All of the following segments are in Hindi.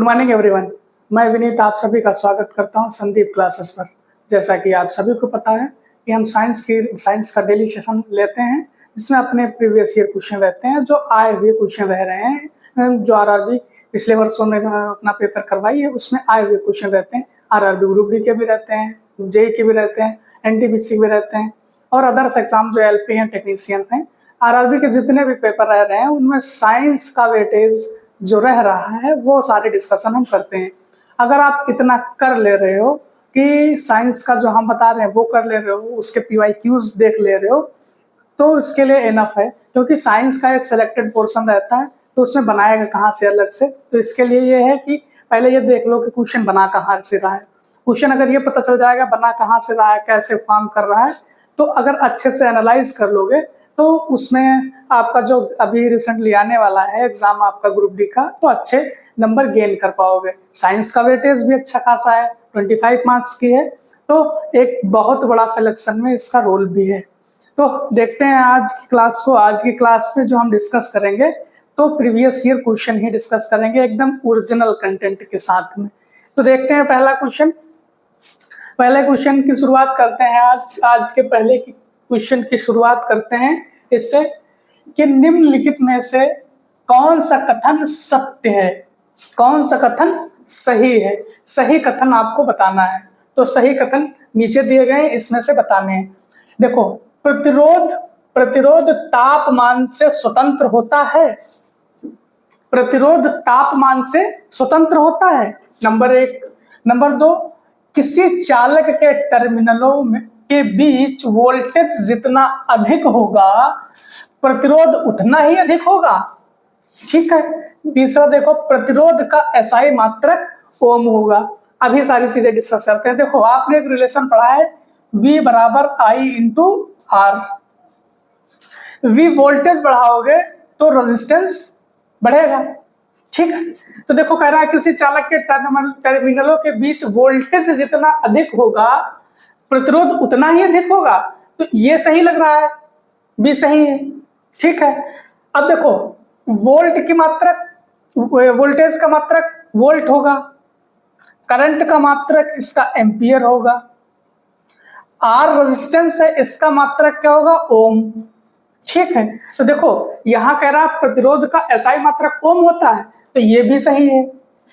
Morning everyone. मैं विनीत आप सभी का स्वागत करता हूं संदीप क्लासेस पर। जैसा कि आप सभी को पता है कि हम साइंस का डेली सेशन लेते हैं, जिसमें अपने प्रीवियस ईयर क्वेश्चन रहते हैं, जो आए हुए क्वेश्चन रह रहे हैं, जो आरआरबी पिछले वर्षों में अपना पेपर करवाई है उसमें आए हुए क्वेश्चन रहते हैं। आरआरबी ग्रुप डी के भी रहते हैं, जेई के भी रहते हैं, एनटीपीसी के भी रहते हैं और अदर्स एग्जाम जो एलपी हैं, टेक्नीशियन हैं। आरआरबी के जितने भी पेपर रह रहे हैं उनमें साइंस का वेटेज जो रह रहा है वो सारे डिस्कशन हम करते हैं। अगर आप इतना कर ले रहे हो कि साइंस का जो हम बता रहे हैं वो कर ले रहे हो, उसके पीवाईक्यूज देख ले रहे हो, तो इसके लिए इनफ है। क्योंकि साइंस का एक सिलेक्टेड पोर्शन रहता है तो उसमें बनाएगा कहाँ से अलग से, तो इसके लिए ये है कि पहले ये देख लो कि क्वेश्चन बना कहाँ से रहा है। क्वेश्चन अगर ये पता चल जाएगा बना कहाँ से रहा है, कैसे फॉर्म कर रहा है, तो अगर अच्छे से एनालाइज कर लोगे तो उसमें आपका जो अभी रिसेंटली आने वाला है एग्जाम आपका ग्रुप डी का, तो अच्छे नंबर गेन कर पाओगे। साइंस का वेटेज भी अच्छा खासा है, 25 मार्क्स की है, तो एक बहुत बड़ा सिलेक्शन में इसका रोल भी है। तो देखते हैं आज की क्लास को। आज की क्लास में जो हम डिस्कस करेंगे तो प्रीवियस ईयर क्वेश्चन ही डिस्कस करेंगे, एकदम ओरिजिनल कंटेंट के साथ में। तो देखते हैं पहले क्वेश्चन की शुरुआत करते हैं। आज के पहले क्वेश्चन की शुरुआत करते हैं इससे कि निम्नलिखित में से कौन सा कथन सत्य है, कौन सा कथन सही है। सही कथन आपको बताना है, तो सही कथन नीचे दिए गए इसमें से बताने हैं। देखो, प्रतिरोध तापमान से स्वतंत्र होता है। प्रतिरोध तापमान से स्वतंत्र होता है, नंबर 1। नंबर 2, किसी चालक के टर्मिनलों में के बीच वोल्टेज जितना अधिक होगा प्रतिरोध उतना ही अधिक होगा। ठीक है। तीसरा देखो, प्रतिरोध का एसआई मात्रक ओम होगा। अभी सारी चीजें डिस्कस करते हैं। देखो, आपने एक रिलेशन पढ़ा है V बराबर I into R. V voltage बढ़ाओगे तो रेजिस्टेंस बढ़ेगा। ठीक है। तो देखो, कह रहा है किसी चालक के टर्मिनलों के बीच वोल्टेज जितना अधिक होगा प्रतिरोध उतना ही अधिक होगा, तो ये सही लग रहा है, भी सही है। ठीक है। अब देखो, वोल्ट की मात्रक, वोल्टेज का मात्रक वोल्ट होगा, करंट का मात्रक इसका एम्पियर होगा, आर रेजिस्टेंस है इसका मात्रक क्या होगा, ओम। ठीक है। तो देखो, यहां कह रहा है प्रतिरोध का एसआई मात्रक ओम होता है, तो ये भी सही है।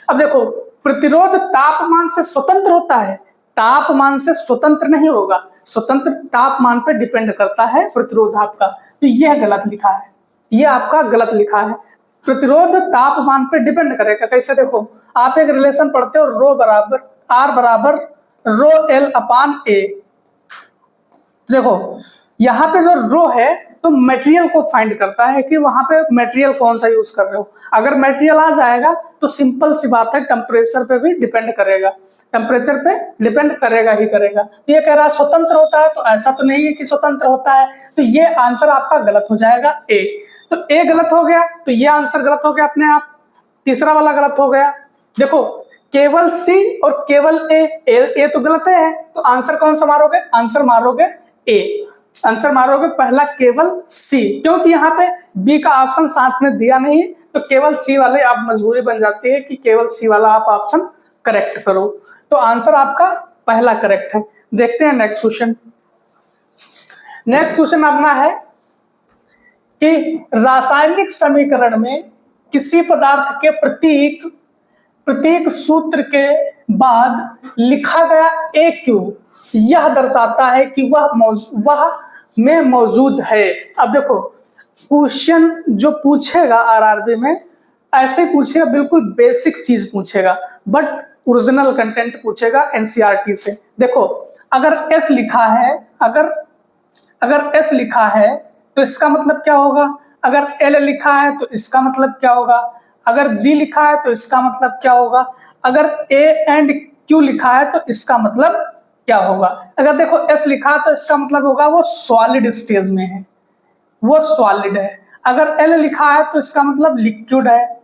अब देखो, प्रतिरोध तापमान से स्वतंत्र होता है, तापमान से स्वतंत्र नहीं होगा, स्वतंत्र तापमान पर डिपेंड करता है प्रतिरोध आपका, तो यह गलत लिखा है, यह आपका गलत लिखा है। प्रतिरोध तापमान पर डिपेंड करेगा। कैसे? देखो, आप एक रिलेशन पढ़ते हो, रो बराबर आर बराबर रो एल अपान ए। देखो, यहाँ पे जो रो है तो मटेरियल को फाइंड करता है कि वहां पे मटेरियल कौन सा यूज कर रहे हो। अगर मटेरियल आ जाएगा तो सिंपल सी बात है, टेम्परेचर पे भी डिपेंड करेगा, टेम्परेचर पे डिपेंड करेगा ही करेगा। तो ये कह रहा है स्वतंत्र होता है, तो ऐसा तो नहीं है कि स्वतंत्र होता है, तो ये आंसर आपका गलत हो जाएगा, ए। तो ए गलत हो गया, तो ये आंसर गलत हो गया अपने आप। तीसरा वाला गलत हो गया। देखो, केवल सी और केवल ए तो गलत है, तो आंसर कौन सा मारोगे, आंसर मारोगे ए, आंसर मारोगे पहला केवल सी, क्योंकि यहाँ पे बी का ऑप्शन साथ में दिया नहीं है, तो केवल सी वाले आप मजबूरी बन जाती है कि केवल सी वाला आप ऑप्शन करेक्ट करो, तो आंसर आपका पहला करेक्ट है। देखते हैं नेक्स्ट क्वेश्चन। नेक्स्ट क्वेश्चन अपना है कि रासायनिक समीकरण में किसी पदार्थ के प्रतीक सूत्र के बाद लिखा गया ए क्यू यह दर्शाता है कि वह में मौजूद है। अब देखो, क्वेश्चन जो पूछेगा आरआरबी में ऐसे पूछेगा, बिल्कुल बेसिक चीज पूछेगा, बट ओरिजिनल कंटेंट पूछेगा एनसीईआरटी से। देखो, अगर एस लिखा है, अगर एस लिखा है तो इसका मतलब क्या होगा, अगर एल लिखा है तो इसका मतलब क्या होगा, अगर जी लिखा है तो इसका मतलब क्या होगा, अगर ए एंड क्यू लिखा है तो इसका मतलब क्या होगा। अगर देखो एस लिखा है तो इसका मतलब होगा वो सॉलिड स्टेज में है, वो सॉलिड है। अगर एल लिखा है तो इसका मतलब लिक्विड है,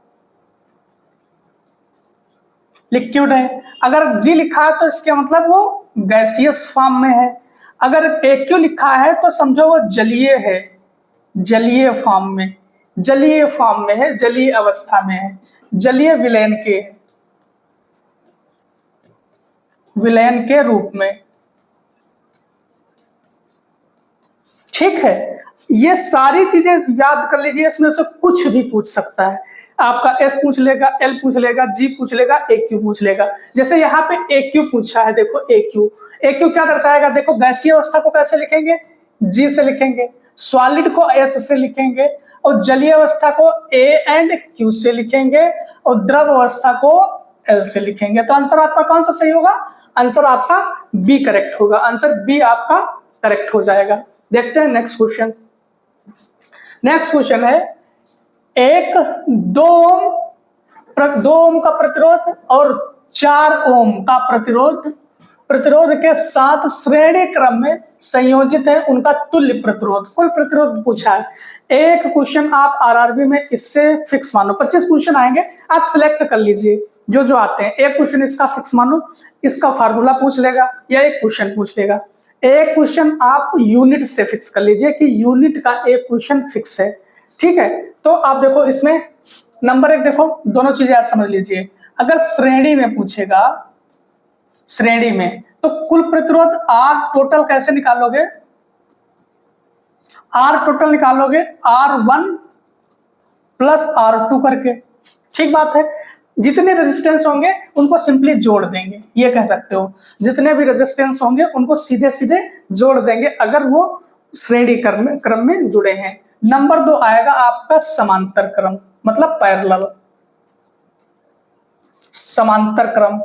लिक्विड है। अगर जी लिखा है तो इसका मतलब वो गैसियस फॉर्म में है। अगर ए क्यू लिखा है तो समझो वो जलीय है, जलीय फॉर्म में, जलीय फॉर्म में है, जलीय अवस्था में है, जलीय विलयन के है। विलयन के रूप में। ठीक है, ये सारी चीजें याद कर लीजिए, इसमें से कुछ भी पूछ सकता है। आपका एस पूछ लेगा, एल पूछ लेगा, जी पूछ लेगा, ए क्यू पूछ लेगा। जैसे यहाँ पे ए क्यू पूछा है, देखो ए क्यू, ए क्यू क्या दर्शाएगा? देखो गैसीय अवस्था को कैसे लिखेंगे? जी से लिखेंगे, सॉलिड को एस से लिखेंगे, और जलीय अवस्था को ए एंड क्यू से लिखेंगे, और द्रव अवस्था को एल से लिखेंगे। तो आंसर आपका कौन सा सही होगा? आंसर आपका बी करेक्ट होगा। आंसर बी आपका करेक्ट हो जाएगा। देखते हैं नेक्स्ट क्वेश्चन। नेक्स्ट क्वेश्चन है, एक 2 ओम का प्रतिरोध और 4 ओम का प्रतिरोध के साथ श्रेणी क्रम में संयोजित है, उनका तुल्य प्रतिरोध, कुल प्रतिरोध पूछा है। एक क्वेश्चन आप आरआरबी में इससे फिक्स मानो, 25 क्वेश्चन आएंगे, आप सिलेक्ट कर लीजिए जो जो आते हैं। एक क्वेश्चन इसका फिक्स मानो, इसका फार्मूला पूछ लेगा या एक क्वेश्चन पूछ लेगा। एक क्वेश्चन आप यूनिट से फिक्स कर लीजिए कि यूनिट का एक क्वेश्चन फिक्स है। ठीक है, तो आप देखो इसमें नंबर 1 देखो, दोनों चीजें आप समझ लीजिए। अगर श्रेणी में पूछेगा, श्रेणी में, तो कुल प्रतिरोध आर टोटल कैसे निकालोगे? आर टोटल निकालोगे R1 प्लस R2 करके। ठीक बात है, जितने रेजिस्टेंस होंगे उनको सिंपली जोड़ देंगे, ये कह सकते हो। जितने भी रेजिस्टेंस होंगे उनको सीधे सीधे जोड़ देंगे अगर वो श्रेणी क्रम में जुड़े हैं। नंबर 2 आएगा आपका समांतर क्रम, मतलब पैरेलल। समांतर क्रम,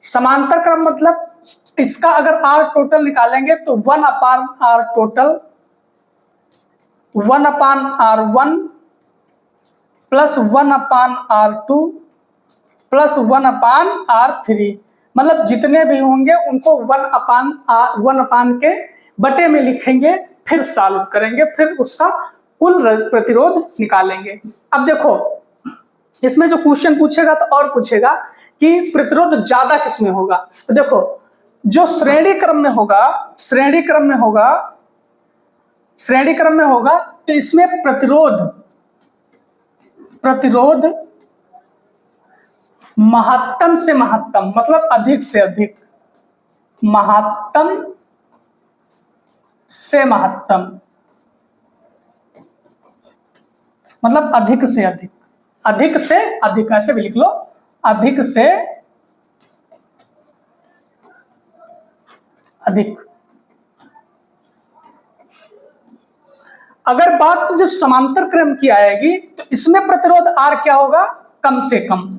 समांतर क्रम मतलब इसका अगर आर टोटल निकालेंगे तो 1 upon R total 1 upon R1 plus 1 upon R2 plus 1 upon R3, मतलब जितने भी होंगे उनको 1 अपान के बटे में लिखेंगे, फिर सॉल्व करेंगे, फिर उसका कुल प्रतिरोध निकालेंगे। अब देखो इसमें जो क्वेश्चन पूछेगा तो और पूछेगा कि प्रतिरोध ज्यादा किसमें होगा। तो देखो जो श्रेणी क्रम में होगा, श्रेणी क्रम में होगा तो इसमें प्रतिरोध महत्तम से महत्तम, मतलब अधिक से अधिक, महत्तम से महत्तम मतलब अधिक से अधिक, अधिक से अधिक ऐसे भी लिख लो, अधिक से अधिक। अगर बात जब समांतर क्रम की आएगी तो इसमें प्रतिरोध आर क्या होगा? कम से कम।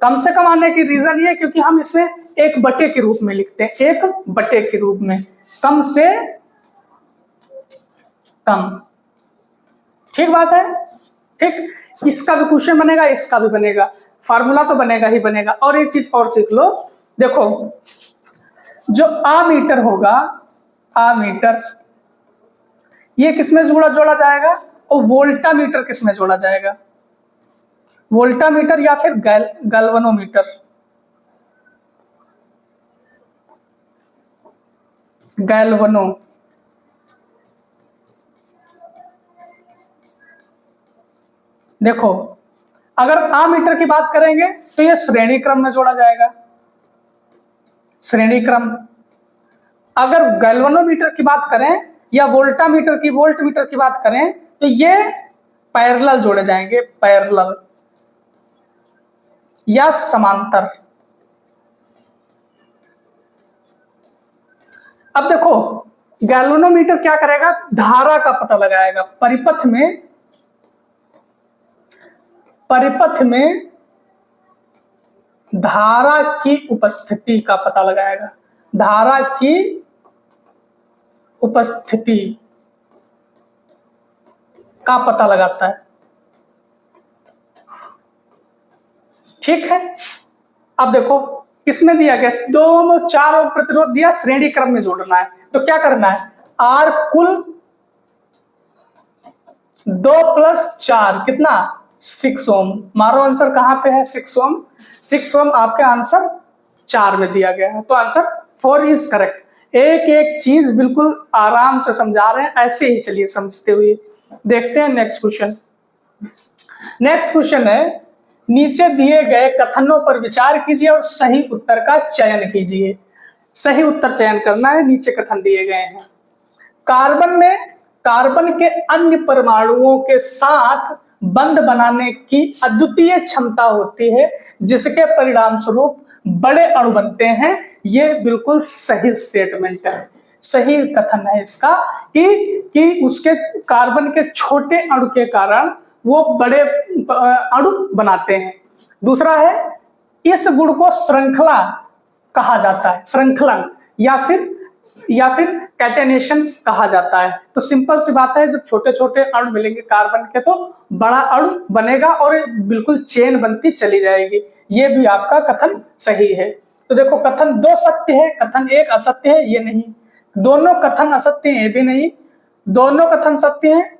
कम से कम आने की रीजन ये क्योंकि हम इसमें एक बटे के रूप में लिखते हैं, एक बटे के रूप में, कम से कम। ठीक बात है, ठीक। इसका भी क्वेश्चन बनेगा, इसका भी बनेगा, फार्मूला तो बनेगा ही बनेगा। और एक चीज और सीख लो, देखो जो आमीटर होगा, आमीटर ये किसमें जोड़ा जाएगा? और वोल्टामीटर किसमें जोड़ा जाएगा? वोल्टामीटर या फिर गैल्वेनोमीटर। गैल्वेनो, देखो अगर आमीटर की बात करेंगे तो ये श्रेणी क्रम में जोड़ा जाएगा, श्रेणी क्रम। अगर गैल्वेनोमीटर की बात करें या वोल्टमीटर की बात करें तो ये पैरेलल जोड़े जाएंगे, पैरेलल या समांतर। अब देखो गैल्वेनोमीटर क्या करेगा? धारा का पता लगाएगा, परिपथ में धारा की उपस्थिति का पता लगाएगा, धारा की उपस्थिति का पता लगाता है। ठीक है, अब देखो किसमें दिया गया? 2 4 ओम प्रतिरोध दिया, श्रेणी क्रम में जोड़ना है, तो क्या करना है? आर कुल 2 प्लस 4 कितना? 6 ओम। मारो आंसर कहां पे है? 6 ओम। 6 ओम आपके आंसर 4 में दिया गया है, तो आंसर 4 इज करेक्ट। एक एक चीज बिल्कुल आराम से समझा रहे हैं, ऐसे ही चलिए समझते हुए। देखते हैं नेक्स्ट क्वेश्चन। नेक्स्ट क्वेश्चन है नीचे दिए गए कथनों पर विचार कीजिए और सही उत्तर का चयन कीजिए। सही उत्तर चयन करना है, नीचे कथन दिए गए हैं। कार्बन में कार्बन के अन्य परमाणुओं के साथ बंध बनाने की अद्वितीय क्षमता होती है, जिसके परिणाम स्वरूप बड़े अणु बनते हैं। ये बिल्कुल सही स्टेटमेंट है, सही कथन है इसका कि उसके कार्बन के छोटे अणु के कारण वो बड़े अणु बनाते हैं। दूसरा है, इस गुण को श्रृंखला कहा जाता है, श्रृंखलन या फिर कैटेनेशन कहा जाता है। तो सिंपल सी बात है, जब छोटे छोटे अणु मिलेंगे कार्बन के तो बड़ा अणु बनेगा और बिल्कुल चेन बनती चली जाएगी। ये भी आपका कथन सही है। तो देखो, कथन 2 सत्य है, कथन 1 असत्य है, ये नहीं। दोनों कथन असत्य हैं, ये भी नहीं। दोनों कथन सत्य हैं,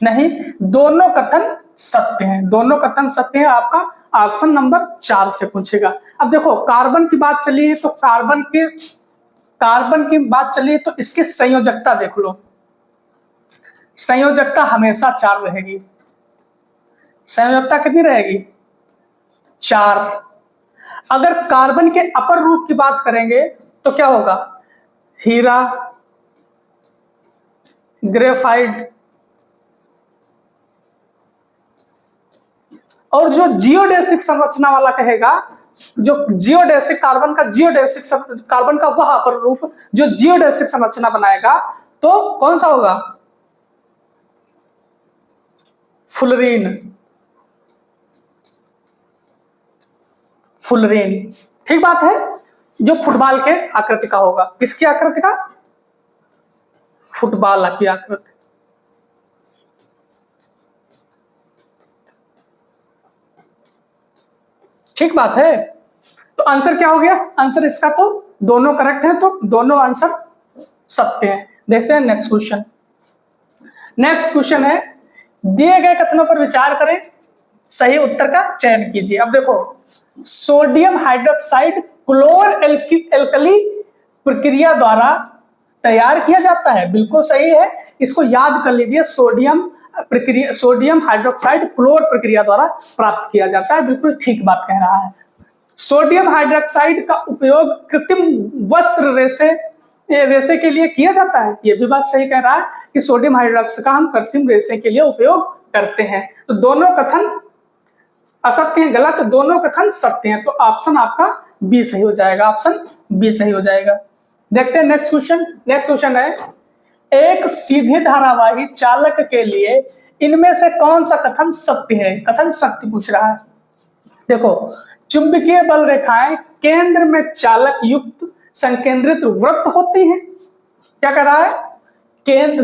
नहीं। दोनों कथन सत्य हैं, दोनों कथन सत्य हैं। आपका ऑप्शन नंबर 4 से पूछेगा। अब देखो, कार्बन की बात चली है तो कार्बन की बात चली है तो इसकी संयोजकता देख लो। संयोजकता हमेशा 4 रहेगी। संयोजकता कितनी रहेगी? 4। अगर कार्बन के अपर रूप की बात करेंगे तो क्या होगा? हीरा, ग्रेफाइट, और जो जियोडेसिक संरचना वाला कहेगा, जो जियोडेसिक कार्बन का वह अपर रूप जो जियोडेसिक संरचना बनाएगा, तो कौन सा होगा? फुलरीन। फुलरीन, ठीक बात है। जो फुटबॉल के आकृति का होगा। किसकी आकृति का? फुटबॉल की आकृति। ठीक बात है। तो आंसर क्या हो गया? आंसर इसका तो दोनों करेक्ट है, तो दोनों आंसर सत्य हैं। देखते हैं नेक्स्ट क्वेश्चन। नेक्स्ट क्वेश्चन है, दिए गए कथनों पर विचार करें, सही उत्तर का चयन कीजिए। अब देखो, सोडियम हाइड्रोक्साइड क्लोर एल्कली प्रक्रिया द्वारा तैयार किया जाता है, बिल्कुल सही है। इसको याद कर लीजिए, सोडियम हाइड्रोक्साइड क्लोर प्रक्रिया द्वारा प्राप्त किया जाता है, बिल्कुल ठीक बात कह रहा है। सोडियम हाइड्रोक्साइड का उपयोग कृत्रिम वस्त्र रेशे के लिए किया जाता है, यह भी बात सही कह रहा है कि सोडियम हाइड्रोक्साइड का हम कृत्रिम रेशे के लिए उपयोग करते हैं। तो दोनों कथन असत्य हैं, गलत। दोनों कथन सत्य हैं, तो ऑप्शन आपका बी सही हो जाएगा। ऑप्शन बी सही हो जाएगा। देखते हैं नेक्स्ट क्वेश्चन। नेक्स्ट क्वेश्चन है, एक सीधे धारावाही चालक के लिए इनमें से कौन सा कथन सत्य है? कथन सत्य पूछ रहा है। देखो, चुंबकीय बल रेखाएं केंद्र में चालक युक्त संकेंद्रित वृत्त होती हैं। क्या कर रहा है?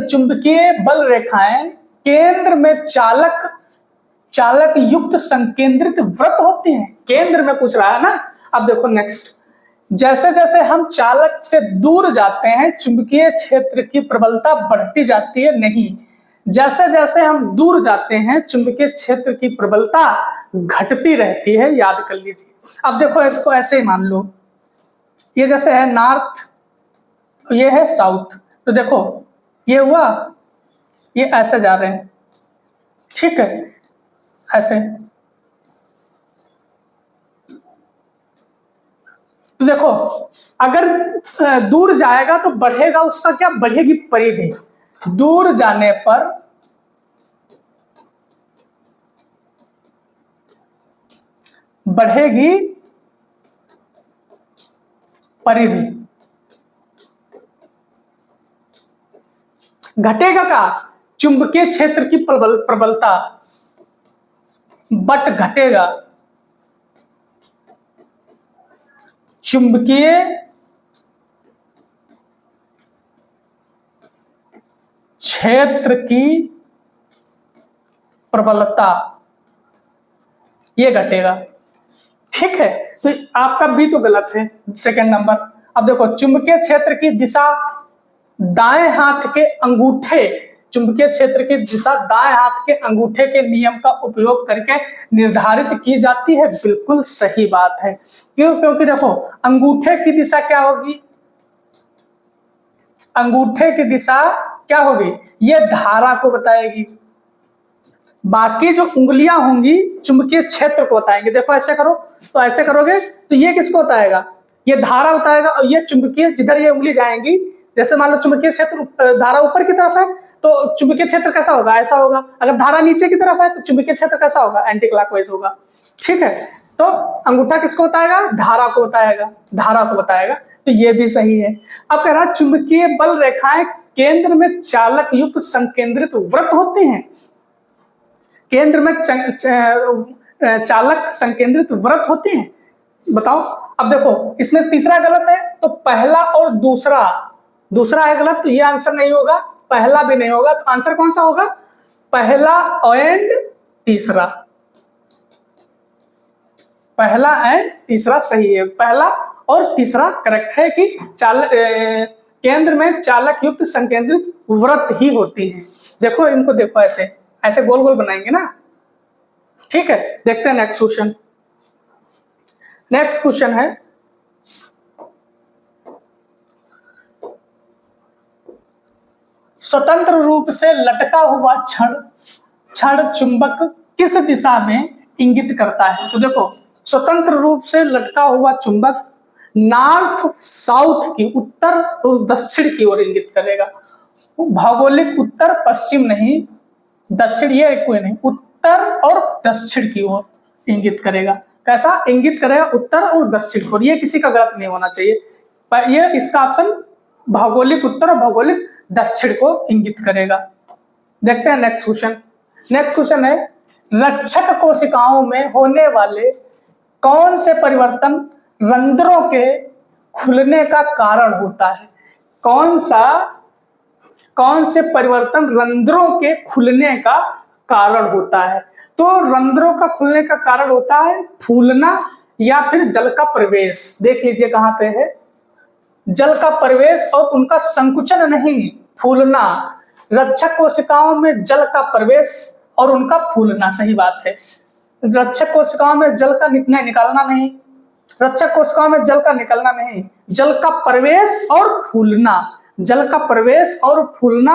चुंबकीय बल रेखाएं केंद्र में चालक युक्त संकेंद्रित वृत्त होती हैं। केंद्र में पूछ रहा है ना। अब देखो नेक्स्ट, जैसे जैसे हम चालक से दूर जाते हैं चुंबकीय क्षेत्र की प्रबलता बढ़ती जाती है, नहीं। जैसे जैसे हम दूर जाते हैं चुंबकीय क्षेत्र की प्रबलता घटती रहती है, याद कर लीजिए। अब देखो, इसको ऐसे ही मान लो, ये जैसे है नॉर्थ, ये है साउथ। तो देखो, ये हुआ, ये ऐसे जा रहे हैं, ठीक है, ऐसे। तो देखो, अगर दूर जाएगा तो बढ़ेगा, उसका क्या बढ़ेगी? परिधि। दूर जाने पर बढ़ेगी परिधि, घटेगा का चुंबकीय क्षेत्र की प्रबलता, बट घटेगा चुंबकीय क्षेत्र की प्रबलता, ये घटेगा, ठीक है। तो आपका बी तो गलत है, सेकंड नंबर। अब देखो, चुंबकीय क्षेत्र की दिशा दाएं हाथ के अंगूठे, चुंबकीय क्षेत्र की दिशा दाएं हाथ के अंगूठे के नियम का उपयोग करके निर्धारित की जाती है, बिल्कुल सही बात है। क्यों? क्योंकि देखो, अंगूठे की दिशा क्या होगी? अंगूठे की दिशा क्या होगी? ये धारा को बताएगी, बाकी जो उंगलियां होंगी चुंबकीय क्षेत्र को बताएंगे। देखो ऐसे करो, तो ऐसे करोगे तो ये किसको बताएगा, ये धारा बताएगा, और ये चुंबकीय, जिधर ये उंगली जाएंगी, जैसे मान लो चुंबकीय क्षेत्र, धारा ऊपर की तरफ है तो चुंबकीय क्षेत्र कैसा होगा, ऐसा होगा। अगर धारा नीचे की तरफ है तो चुंबकीय क्षेत्र कैसा होगा, एंटी क्लॉकवाइज होगा। ठीक है, तो अंगूठा किसको बताएगा, धारा को बताएगा, धारा को बताएगा, तो ये भी सही है। अब कह रहा चुंबकीय बल रेखाएं केंद्र में चालक युक्त संकेंद्रित वृत्त होते हैं। केंद्र में चालक संकेंद्रित वृत्त होते हैं, बताओ। अब देखो इसमें तीसरा गलत है, तो पहला और दूसरा, दूसरा है गलत, तो ये आंसर नहीं होगा, पहला भी नहीं होगा, तो आंसर कौन सा होगा, पहला एंड तीसरा, पहला एंड तीसरा सही है। पहला और तीसरा करेक्ट है कि केंद्र में चालक युक्त संकेंद्रित वृत्त ही होती है। देखो इनको देखो, ऐसे ऐसे गोल गोल बनाएंगे ना। ठीक है, देखते हैं नेक्स्ट क्वेश्चन। नेक्स्ट क्वेश्चन है, स्वतंत्र रूप से लटका हुआ क्षण चुंबक किस दिशा में इंगित करता है। तो देखो स्वतंत्र रूप से लटका हुआ चुंबक नॉर्थ साउथ की, उत्तर और दक्षिण की ओर इंगित करेगा। भौगोलिक उत्तर पश्चिम नहीं, दक्षिण ये कोई नहीं, उत्तर और दक्षिण की ओर इंगित करेगा। कैसा इंगित करेगा, उत्तर और दक्षिण को। ये किसी का गलत नहीं होना चाहिए, पर ये इसका ऑप्शन भौगोलिक उत्तर और भौगोलिक दक्षिण को इंगित करेगा। देखते हैं नेक्स्ट क्वेश्चन। नेक्स्ट क्वेश्चन है, रक्षक कोशिकाओं में होने वाले कौन से परिवर्तन रंध्रों के खुलने का कारण होता है। कौन से परिवर्तन रंध्रों के खुलने का कारण होता है। तो रंध्रों का खुलने का कारण होता है फूलना या फिर जल का प्रवेश। देख लीजिए कहां पे है, जल का प्रवेश और उनका संकुचन नहीं, फूलना। रक्षक कोशिकाओं में जल का प्रवेश और उनका फूलना, सही बात है। रक्षक कोशिकाओं में जल का निकलना नहीं, रक्षक कोशिकाओं में जल का निकलना नहीं, जल का प्रवेश और फूलना। जल का प्रवेश और फूलना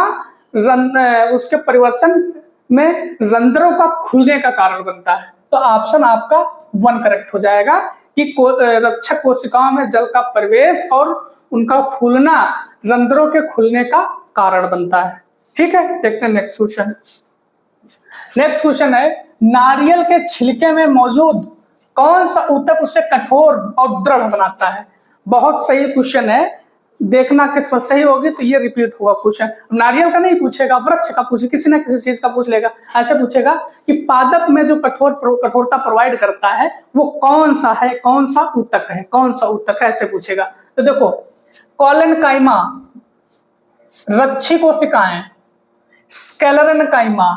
उसके परिवर्तन में रंध्रों का खुलने का कारण बनता है। तो ऑप्शन आपका 1 करेक्ट हो जाएगा कि रक्षक कोशिकाओं में जल का प्रवेश और उनका फूलना रंध्रों के खुलने का कारण बनता है। ठीक है, देखते हैं नेक्स्ट क्वेश्चन। नेक्स्ट क्वेश्चन है, नारियल के छिलके में मौजूद कौन सा ऊतक उसे कठोर और दृढ़ बनाता है। बहुत सही क्वेश्चन है, देखना किस्मत सही होगी तो ये रिपीट हुआ क्वेश्चन। नारियल का नहीं पूछेगा, वृक्ष का पूछे, किसी ना किसी चीज का पूछ लेगा। ऐसे पूछेगा कि पादप में जो कठोरता प्रोवाइड करता है वो कौन सा है, कौन सा ऊतक है, कौन सा ऊतक है, ऐसे पूछेगा। तो देखो कोलेनकाइमा, रक्षी कोशिकाएं, स्क्लेरेनकाइमा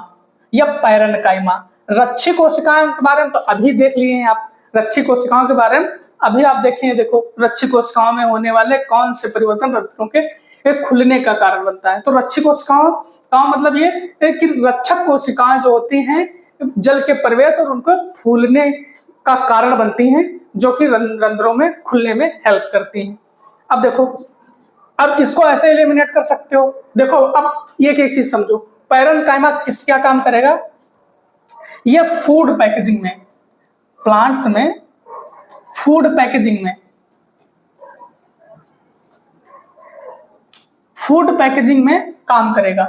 या पैरेनकाइमा। रक्षी कोशिकाओं के बारे में तो अभी देख लिए हैं आप, रक्षी कोशिकाओं के बारे में अभी आप देखें। देखो रक्षी कोशिकाओं में होने वाले कौन से परिवर्तन रंध्रों के खुलने का कारण बनता है। तो रक्षी कोशिकाओं का मतलब ये कि रक्षक कोशिकाएं जो होती हैं जल के प्रवेश और उनको फूलने का कारण बनती हैं, जो कि रंध्रों में खुलने में हेल्प करती हैं। अब देखो, अब इसको ऐसे एलिमिनेट कर सकते हो। देखो अब एक चीज समझो, पैरेनकाइमा क्या काम करेगा, ये फूड पैकेजिंग में, प्लांट्स में फूड पैकेजिंग में काम करेगा।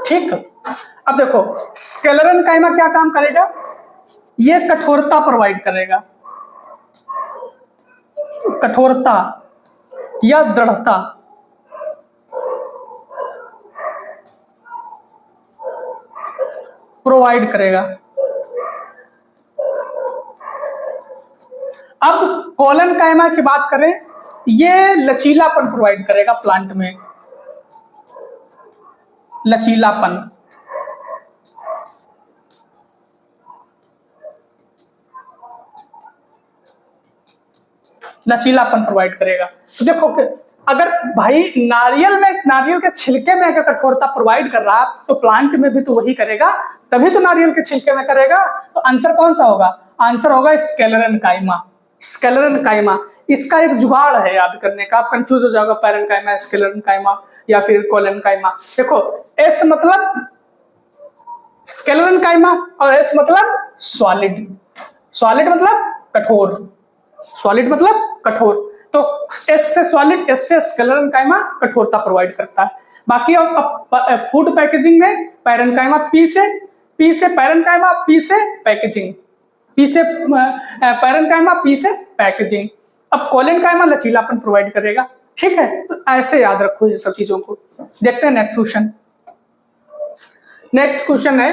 ठीक, अब देखो स्क्लेरेनकाइमा क्या काम करेगा, ये कठोरता प्रोवाइड करेगा, कठोरता या दृढ़ता। प्रोवाइड करेगा। अब कोलेनकाइमा की बात करें, ये लचीलापन प्रोवाइड करेगा प्लांट में, लचीलापन। लचीलापन प्रोवाइड करेगा। तो देखो अगर भाई नारियल के छिलके में अगर कठोरता प्रोवाइड कर रहा तो प्लांट में भी तो वही करेगा, तभी तो नारियल के छिलके में करेगा। तो आंसर कौन सा होगा, आंसर होगा स्क्लेरेनकाइमा। स्क्लेरेनकाइमा इसका एक जुगाड़ है याद करने का, आप कंफ्यूज हो जाओगे पैरेन्काइमा, स्क्लेरेन्काइमा या फिर कोलेन्काइमा। देखो एस मतलब स्क्लेरेन्काइमा और एस मतलब सॉलिड। सॉलिड मतलब कठोर, सॉलिड मतलब कठोर। तो एस से सॉलिड, एस से स्क्लेरेन्काइमा कठोरता प्रोवाइड करता है। बाकी अब फूड पैकेजिंग में पैरेन्काइमा, पी से पैरेन्काइमा, पी से पैकेजिंग, पी से पैरेन्काइमा, पी से पैकेजिंग। अब कोलेन्काइमा लचीलापन प्रोवाइड करेगा। ठीक है, तो ऐसे याद रखो ये सब चीजों को। देखते हैं नेक्स्ट क्वेश्चन। नेक्स्ट क्वेश्चन है,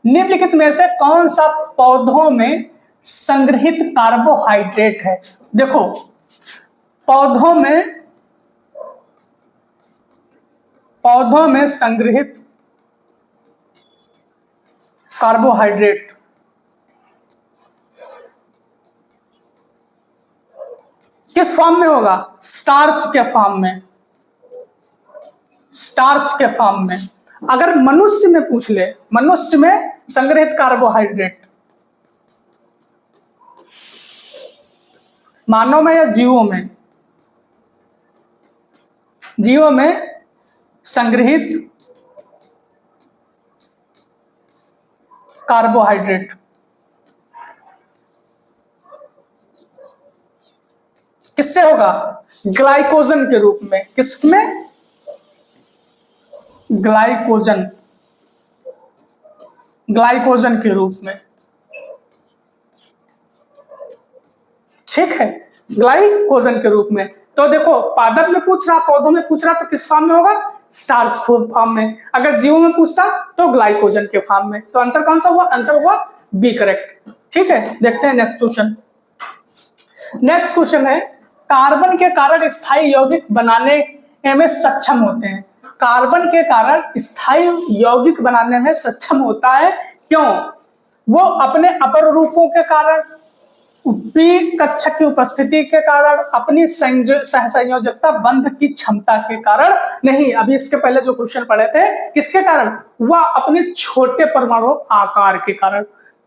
निम्नलिखित में से कौन सा पौधों में संग्रहित कार्बोहाइड्रेट है? देखो पौधों में संग्रहित कार्बोहाइड्रेट किस फॉर्म में होगा? स्टार्च के फॉर्म में, स्टार्च के फॉर्म में। अगर मनुष्य में पूछ ले, मनुष्य में संग्रहित कार्बोहाइड्रेट, मानव में या जीवों में? जीवों में संग्रहित कार्बोहाइड्रेट किससे होगा? ग्लाइकोजन के रूप में। किसमें? ग्लाइकोजन, ग्लाइकोजन के रूप में। ठीक है, ग्लाइकोजन के रूप में। तो देखो पादप में पूछ रहा, पौधों में पूछ रहा, तो किस फॉर्म में होगा? स्टार्च फॉर्म में। अगर जीवों में पूछता तो ग्लाइकोजन के फॉर्म में। तो आंसर कौन सा हुआ? आंसर हुआ बी करेक्ट। ठीक है, देखते हैं नेक्स्ट क्वेश्चन। नेक्स्ट क्वेश्चन है, कार्बन के कारण स्थायी यौगिक बनाने में सक्षम होते हैं। कार्बन के कारण स्थायी यौगिक बनाने में सक्षम होता है, क्यों? वो अपने अपर रूपों के कारण, पी कक्षक की उपस्थिति के कारण, अपनी सहसंयोजकता बंध की क्षमता के कारण नहीं। अभी इसके पहले जो क्वेश्चन पढ़े थे, किसके कारण? वह अपने छोटे परमाणु आकार के कारण।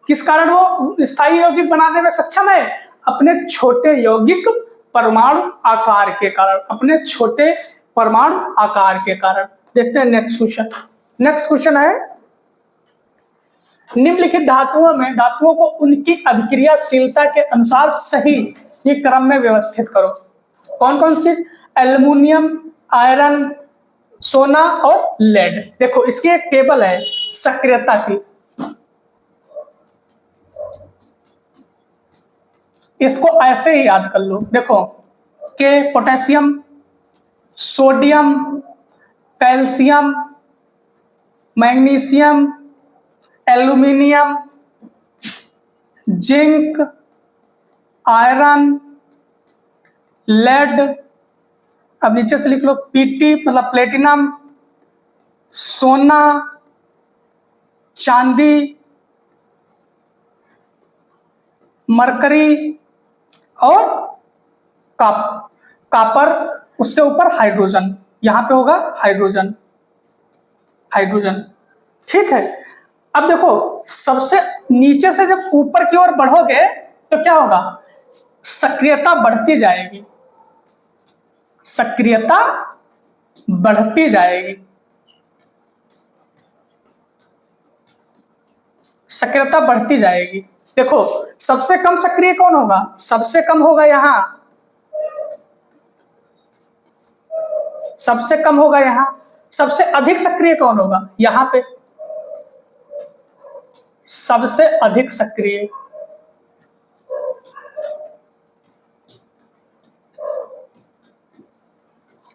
किस कारण वो स्थायी यौगिक बनाने में सक्षम है? अपने छोटे यौगिक परमाणु आकार के कारण, अपने छोटे परमाणु आकार के कारण। देखते हैं नेक्स्ट क्वेश्चन। नेक्स्ट क्वेश्चन है, निम्नलिखित धातुओं में धातुओं को उनकी अभिक्रियाशीलता के अनुसार सही क्रम में व्यवस्थित करो। कौन कौन सी चीज? एल्युमिनियम, आयरन, सोना और लेड। देखो इसकी एक टेबल है सक्रियता की, इसको ऐसे ही याद कर लो। देखो के potassium, sodium, calcium, magnesium, aluminium, zinc, iron, lead. अब नीचे से लिख लो पीटी मतलब प्लेटिनम, सोना, चांदी, मरकरी और कापर। उसके ऊपर हाइड्रोजन, यहां पे होगा हाइड्रोजन, हाइड्रोजन। ठीक है, अब देखो सबसे नीचे से जब ऊपर की ओर बढ़ोगे तो क्या होगा? सक्रियता बढ़ती जाएगी, सक्रियता बढ़ती जाएगी, सक्रियता बढ़ती जाएगी। देखो सबसे कम सक्रिय कौन होगा? सबसे कम होगा यहां, सबसे कम होगा यहां। सबसे अधिक सक्रिय कौन होगा? यहां पे सबसे अधिक सक्रिय।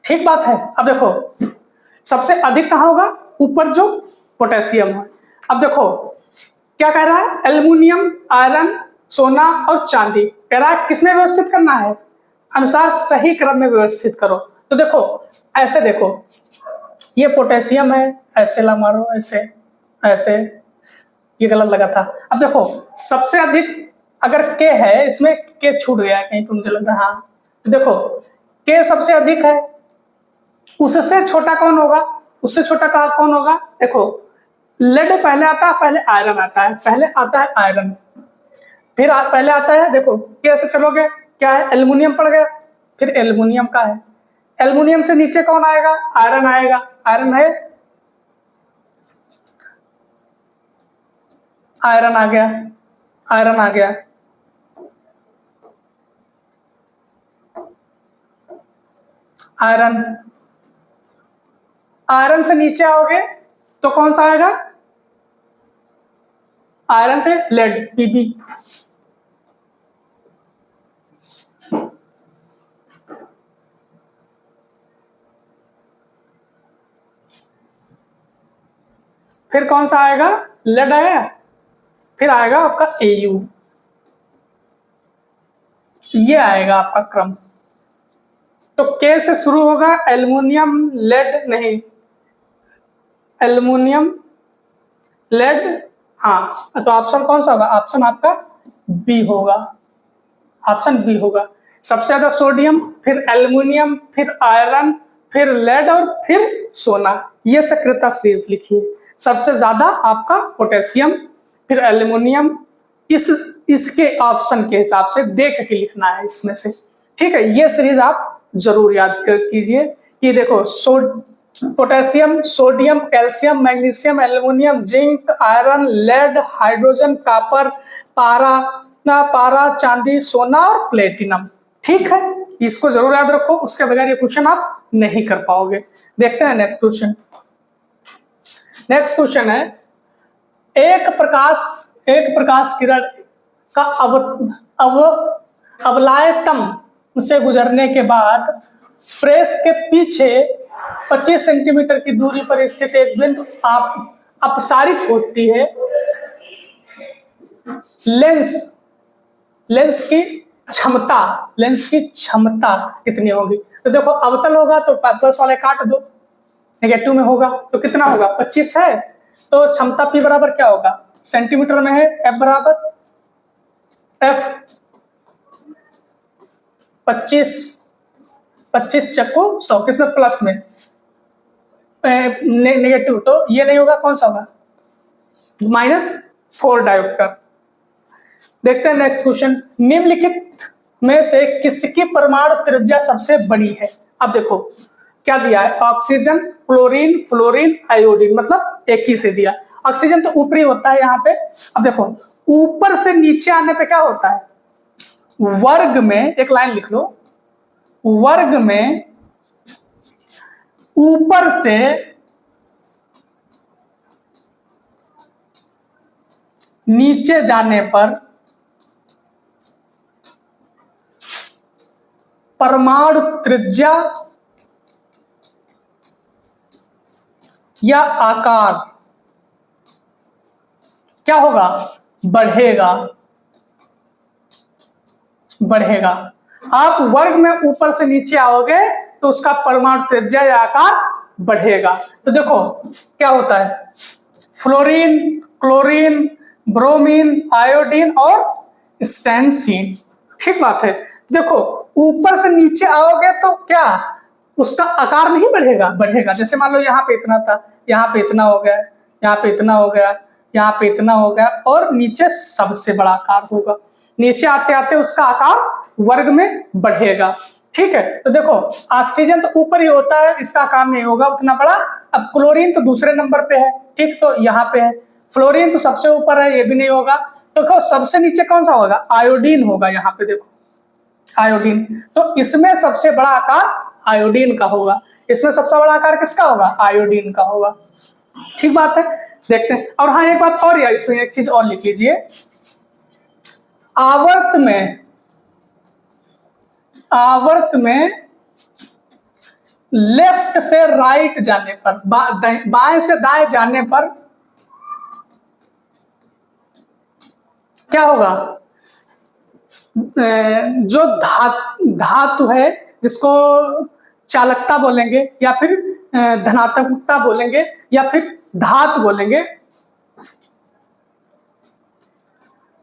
ठीक बात है। अब देखो सबसे अधिक कहां होगा? ऊपर जो पोटेशियम है। अब देखो क्या कह रहा है? एल्युमिनियम, आयरन, सोना और चांदी। कह रहा है किसमें व्यवस्थित करना है? अनुसार सही क्रम में व्यवस्थित करो। तो देखो ऐसे, देखो ये पोटेशियम है, ऐसे ला मारो, ऐसे ऐसे, ये गलत लगा था। अब देखो सबसे अधिक अगर के है, इसमें के छूट गया कहीं तो मुझे लग रहा। हाँ तो देखो के सबसे अधिक है, उससे छोटा कौन होगा? उससे छोटा कौन होगा? देखो लेड पहले आता है, पहले आयरन आता है, पहले आता है आयरन, फिर पहले आता है, देखो के से चलोगे क्या है, एल्युमिनियम पड़ गया, फिर एल्युमिनियम का है। एल्युमिनियम से नीचे कौन आएगा, आयरन आएगा, आयरन है, आयरन आ गया, आयरन आ गया, आयरन। आयरन से नीचे आओगे तो कौन सा आएगा, आयरन से लेड, पीबी। फिर कौन सा आएगा, लेड आया, फिर आएगा आपका एयू, ये आएगा आपका क्रम। तो के से शुरू होगा, एल्युमिनियम लेड नहीं, एल्युमिनियम लेड, हाँ, तो ऑप्शन कौन सा होगा, ऑप्शन आपका बी होगा, ऑप्शन बी होगा। सबसे ज्यादा सोडियम, फिर एल्युमिनियम, फिर आयरन, फिर लेड और फिर सोना, ये सक्रियता सीरीज लिखिए। सबसे ज्यादा आपका पोटेशियम, फिर एल्युमिनियम, इसके ऑप्शन के हिसाब से देख के लिखना है इसमें से, ठीक है। ये सीरीज आप जरूर याद कर कीजिए कि देखो, potassium, sodium, calcium, magnesium, aluminium, zinc, iron, lead, hydrogen, copper, पारा, चांदी, सोना और प्लेटिनम, ठीक है। इसको जरूर याद रखो, उसके बगैर ये क्वेश्चन आप नहीं कर पाओगे। देखते हैं नेक्स्ट क्वेश्चन। नेक्स्ट क्वेश्चन है, एक प्रकाश किरण का अवलायतम से गुजरने के बाद प्रेस के पीछे 25 सेंटीमीटर की दूरी पर स्थित एक बिंदु अपसारित होती है। लेंस की क्षमता कितनी होगी। तो देखो, अवतल होगा तो प्लस वाले काट दो, नेगेटिव में होगा तो कितना होगा, 25 है, तो क्षमता P बराबर क्या होगा, सेंटीमीटर में है, F बराबर F 25 चक्कू 100, किसमें, प्लस में, नेगेटिव, तो ये नहीं होगा, कौन सा होगा, -4 डायोप्टर। देखते हैं नेक्स्ट क्वेश्चन, निम्नलिखित में से किसकी परमाणु त्रिज्या सबसे बड़ी है। अब देखो क्या दिया है, ऑक्सीजन, क्लोरीन, फ्लोरीन, आयोडीन, मतलब एक ही से दिया। ऑक्सीजन तो ऊपरी होता है यहाँ पे। अब देखो, ऊपर से नीचे आने पे क्या होता है, वर्ग में, एक लाइन लिख लो, वर्ग में ऊपर से नीचे जाने पर परमाणु त्रिज्या या आकार क्या होगा, बढ़ेगा। आप वर्ग में ऊपर से नीचे आओगे तो उसका परमाणु त्रिज्या या आकार बढ़ेगा। तो देखो क्या होता है, फ्लोरीन, क्लोरीन, ब्रोमीन, आयोडीन और स्टेंसीन, ठीक बात है। देखो, ऊपर से नीचे आओगे तो क्या उसका आकार नहीं बढ़ेगा। जैसे मान लो यहाँ पे इतना था, यहाँ पे इतना हो गया, यहाँ पे इतना हो गया, यहाँ पे इतना हो गया, और नीचे सबसे बड़ा आकार होगा। नीचे आते आते उसका आकार वर्ग में बढ़ेगा, ठीक है। तो देखो, ऑक्सीजन तो ऊपर ही होता है, इसका आकार नहीं होगा उतना बड़ा। अब क्लोरीन तो दूसरे नंबर पे है, ठीक, तो यहाँ पे है। फ्लोरीन तो सबसे ऊपर है, ये भी नहीं होगा। तो देखो, सबसे नीचे कौन सा होगा, आयोडीन होगा। यहाँ पे देखो, आयोडीन, तो इसमें सबसे बड़ा आकार आयोडीन का होगा। इसमें सबसे बड़ा आकार किसका होगा, आयोडीन का होगा, ठीक बात है। देखते हैं। और हाँ, एक बात और, या इसमें एक चीज और लिख लीजिए, आवर्त में लेफ्ट से राइट जाने पर, बाएं से दाएं जाने पर क्या होगा, जो धातु है, जिसको चालकता बोलेंगे या फिर धनात्मकता बोलेंगे या फिर धातु बोलेंगे,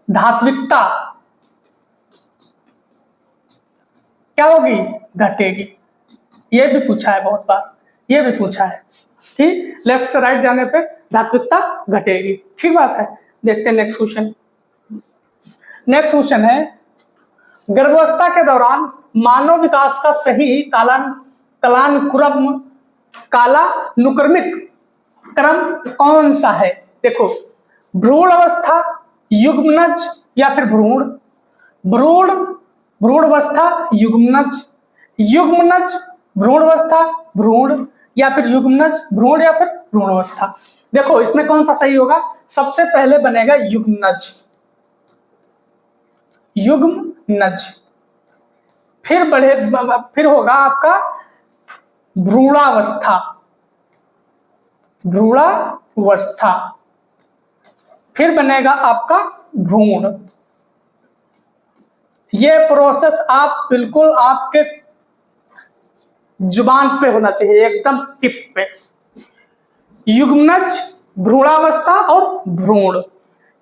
धात्विकता क्या होगी, घटेगी। ये भी पूछा है बहुत बार, ये भी पूछा है कि लेफ्ट से राइट जाने पे धात्विकता घटेगी, ठीक बात है। देखते हैं नेक्स्ट क्वेश्चन। नेक्स्ट क्वेश्चन है, गर्भावस्था के दौरान मानव विकास का सही कालानुक्रमिक क्रम कौन सा है? देखो, भ्रूण अवस्था, युग्मनज या फिर भ्रूण, भ्रूण अवस्था, युग्मनज, युग्मनज भ्रूण अवस्था, भ्रूण या फिर युग्मनज भ्रूण या फिर भ्रूण अवस्था। देखो इसमें कौन सा सही होगा? सबसे पहले बनेगा युग्मनज, युग्मनज। फिर होगा आपका भ्रूणावस्था, भ्रूणावस्था। फिर बनेगा आपका भ्रूण। ये प्रोसेस आप बिल्कुल आपके जुबान पे होना चाहिए, एकदम टिप पे। युग्मनज, भ्रूणावस्था और भ्रूण,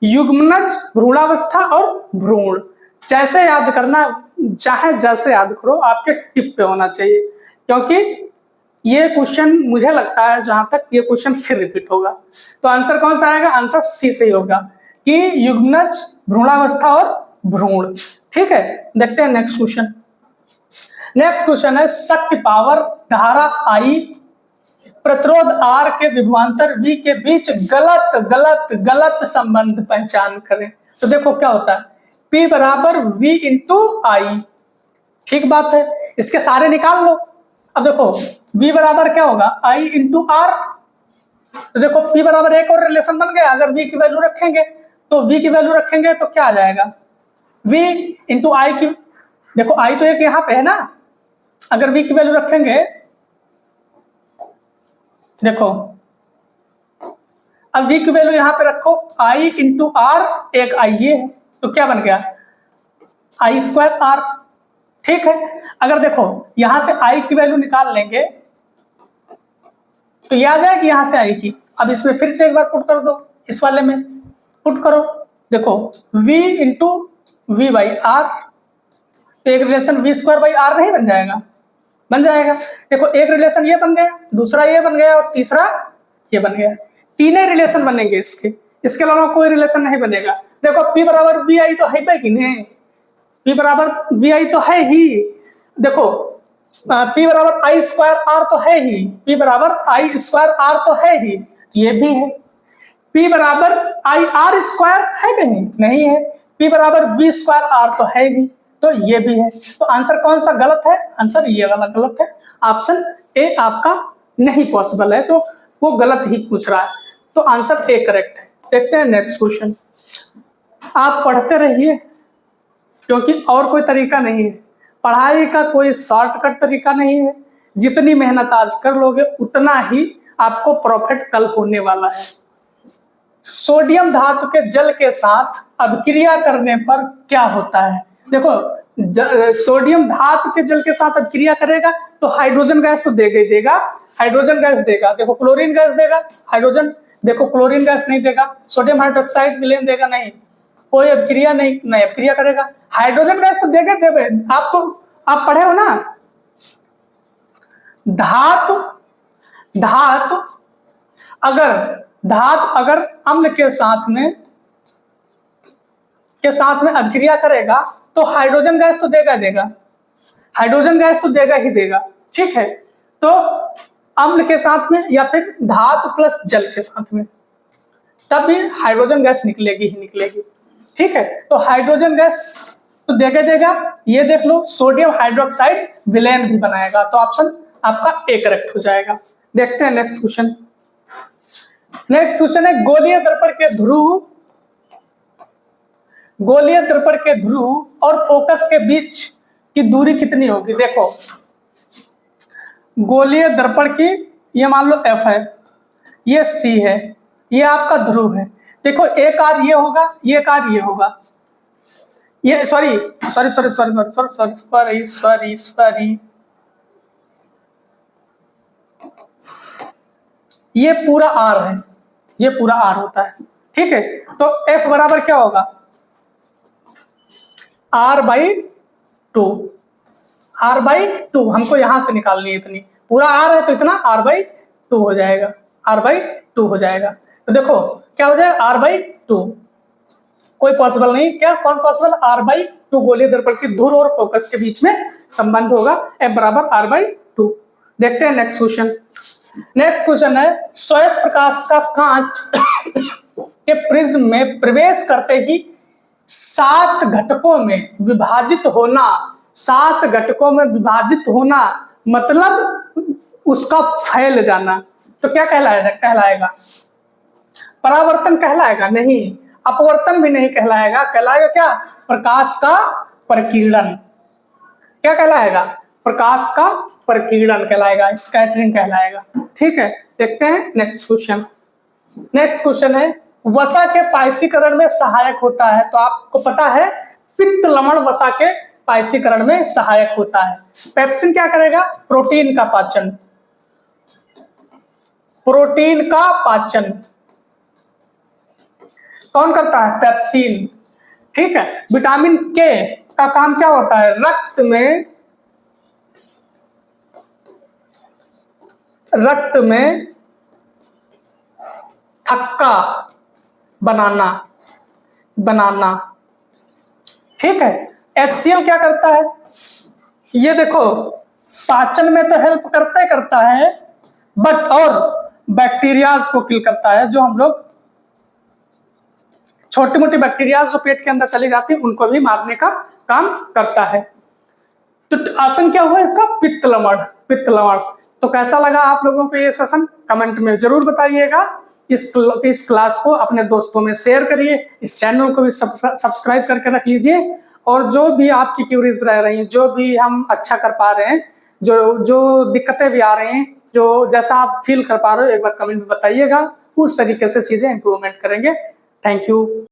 युग्मनज, भ्रूणावस्था और भ्रूण। जैसे याद करना चाहे जैसे याद करो, आपके टिप पे होना चाहिए, क्योंकि ये क्वेश्चन मुझे लगता है जहां तक ये क्वेश्चन फिर रिपीट होगा। तो आंसर कौन सा आएगा? आंसर सी सही होगा कि युग्मनज, भ्रूणावस्था और भ्रूण। ठीक है, देखते हैं नेक्स्ट क्वेश्चन। नेक्स्ट क्वेश्चन है शक्ति पावर धारा I प्रतिरोध R के विभवांतर V के बीच गलत गलत गलत संबंध पहचान करें। तो देखो क्या होता है, P बराबर V इंटू I। ठीक बात है, इसके सारे निकाल लो। अब देखो V बराबर क्या होगा? I into R। तो देखो P बराबर एक और रिलेशन बन गया। अगर V की वैल्यू रखेंगे तो V की वैल्यू रखेंगे तो क्या आ जाएगा? V इंटू I की, देखो I तो एक यहाँ पे है ना, अगर V की वैल्यू रखेंगे, देखो अब V की वैल्यू यहां पे रखो, I इंटू R, एक I ये है, तो क्या बन गया? I square R। ठीक है, अगर देखो यहां से I की वैल्यू निकाल लेंगे तो ये आ जाएगी यहां से I की। अब इसमें फिर से एक बार पुट कर दो, इस वाले में पुट करो। देखो V into V by R, एक relation V square by R नहीं बन जाएगा? बन जाएगा। देखो एक रिलेशन ये बन गया, दूसरा ये बन गया और तीसरा ये बन गया। तीन ही रिलेशन बनेंगे इसके अलावा कोई रिलेशन नहीं बनेगा। देखो P बराबर VI तो है कि नहीं? P बराबर VI तो है ही। देखो P बराबर I स्क्वायर R तो है ही, P बराबर I स्क्वायर R तो है ही, ये भी है। P बराबर I R स्क्वायर है कहीं? नहीं है। P बराबर V स्क्वायर R तो है ही, तो ये भी है। तो आंसर कौन सा गलत है? आंसर ये वाला गलत है। ऑप्शन ए आपका नहीं पॉसिबल है, तो वो गलत ही पूछ रहा है। तो आंसर ए करेक्ट है। देखते हैं नेक्स्ट क्वेश्चन। आप पढ़ते रहिए, क्योंकि और कोई तरीका नहीं है। पढ़ाई का कोई शॉर्टकट तरीका नहीं है। जितनी मेहनत आज कर लोगे उतना ही आपको प्रॉफिट कल होने वाला है। सोडियम धातु के जल के साथ अभिक्रिया करने पर क्या होता है? देखो सोडियम धातु के जल के साथ अभिक्रिया करेगा तो हाइड्रोजन गैस तो देगा ही देगा, हाइड्रोजन गैस देगा। देखो क्लोरीन गैस देगा, हाइड्रोजन, देखो क्लोरीन गैस नहीं देगा, सोडियम हाइड्रोक्साइड विलेन देगा नहीं, कोई अभिक्रिया नहीं अभिक्रिया करेगा। हाइड्रोजन गैस तो देगा देवे, आप पढ़े हो ना। धातु अगर अम्ल के साथ में अभिक्रिया करेगा तो हाइड्रोजन गैस तो देगा, हाइड्रोजन गैस तो देगा ही देगा। ठीक है, तो अम्ल के साथ में या फिर धातु प्लस जल के साथ में तब भी हाइड्रोजन गैस निकलेगी ही निकलेगी। ठीक है, तो हाइड्रोजन गैस तो देगा, ये देख लो सोडियम हाइड्रोक्साइड विलेन भी बनाएगा। तो ऑप्शन आपका ए करेक्ट हो जाएगा। देखते हैं नेक्स्ट क्वेश्चन। नेक्स्ट क्वेश्चन है गोलीय दर्पण के ध्रुव और फोकस के बीच की दूरी कितनी होगी? देखो गोलीय दर्पण की, ये मान लो F है, ये C है, ये आपका ध्रुव है। देखो एक आर ये होगा, ये एक आर ये होगा, ये सॉरी ये पूरा आर है, ये पूरा आर होता है। ठीक है, तो F बराबर क्या होगा? R/2, R/2 हमको यहां से निकालनी है। इतनी पूरा R है तो इतना R/2 हो जाएगा, R/2 हो जाएगा। तो देखो क्या हो जाएगा? R/2, कोई पॉसिबल नहीं, क्या कौन पॉसिबल? टू गोलीय दर्पण की धुर और फोकस के बीच में संबंध होगा, F बराबर R/2। देखते हैं नेक्स्ट क्वेश्चन। नेक्स्ट क्वेश्चन है श्वेत प्रकाश का कांच के प्रिज्म में प्रवेश करते ही 7 घटकों में विभाजित होना, 7 घटकों में विभाजित होना मतलब उसका फैल जाना, तो क्या कहलाएगा? परावर्तन कहलाएगा? नहीं। अपवर्तन भी नहीं कहलाएगा। कहलाएगा क्या? प्रकाश का प्रकीर्णन। क्या कहलाएगा? प्रकाश का प्रकीर्णन कहलाएगा, स्कैटरिंग कहलाएगा। ठीक है, देखते हैं नेक्स्ट क्वेश्चन। नेक्स्ट क्वेश्चन है वसा के पायसीकरण में सहायक होता है, तो आपको पता है पित्त लवण वसा के पायसीकरण में सहायक होता है। पेप्सिन क्या करेगा? प्रोटीन का पाचन, प्रोटीन का पाचन कौन करता है? पेप्सिन। ठीक है, विटामिन के का काम क्या होता है? रक्त में थक्का बनाना। ठीक है, HCl क्या करता है? ये देखो पाचन में तो हेल्प करता है, बट और बैक्टीरियाज को किल करता है, जो हम लोग छोटी मोटी बैक्टीरिया जो पेट के अंदर चली जाती है उनको भी मारने का काम करता है। तो ऑप्शन क्या हुआ इसका? पित्त लवण। तो कैसा लगा आप लोगों को ये सेशन? कमेंट में जरूर बताइएगा। इस क्लास को अपने दोस्तों में शेयर करिए, इस चैनल को भी सब्सक्राइब करके रख लीजिए, और जो भी आपकी क्यूरीज रह रही हैं, जो भी हम अच्छा कर पा रहे हैं, जो दिक्कतें भी आ रही हैं, जो जैसा आप फील कर पा रहे हो, एक बार कमेंट में बताइएगा। उस तरीके से चीजें इंप्रूवमेंट करेंगे। Thank you.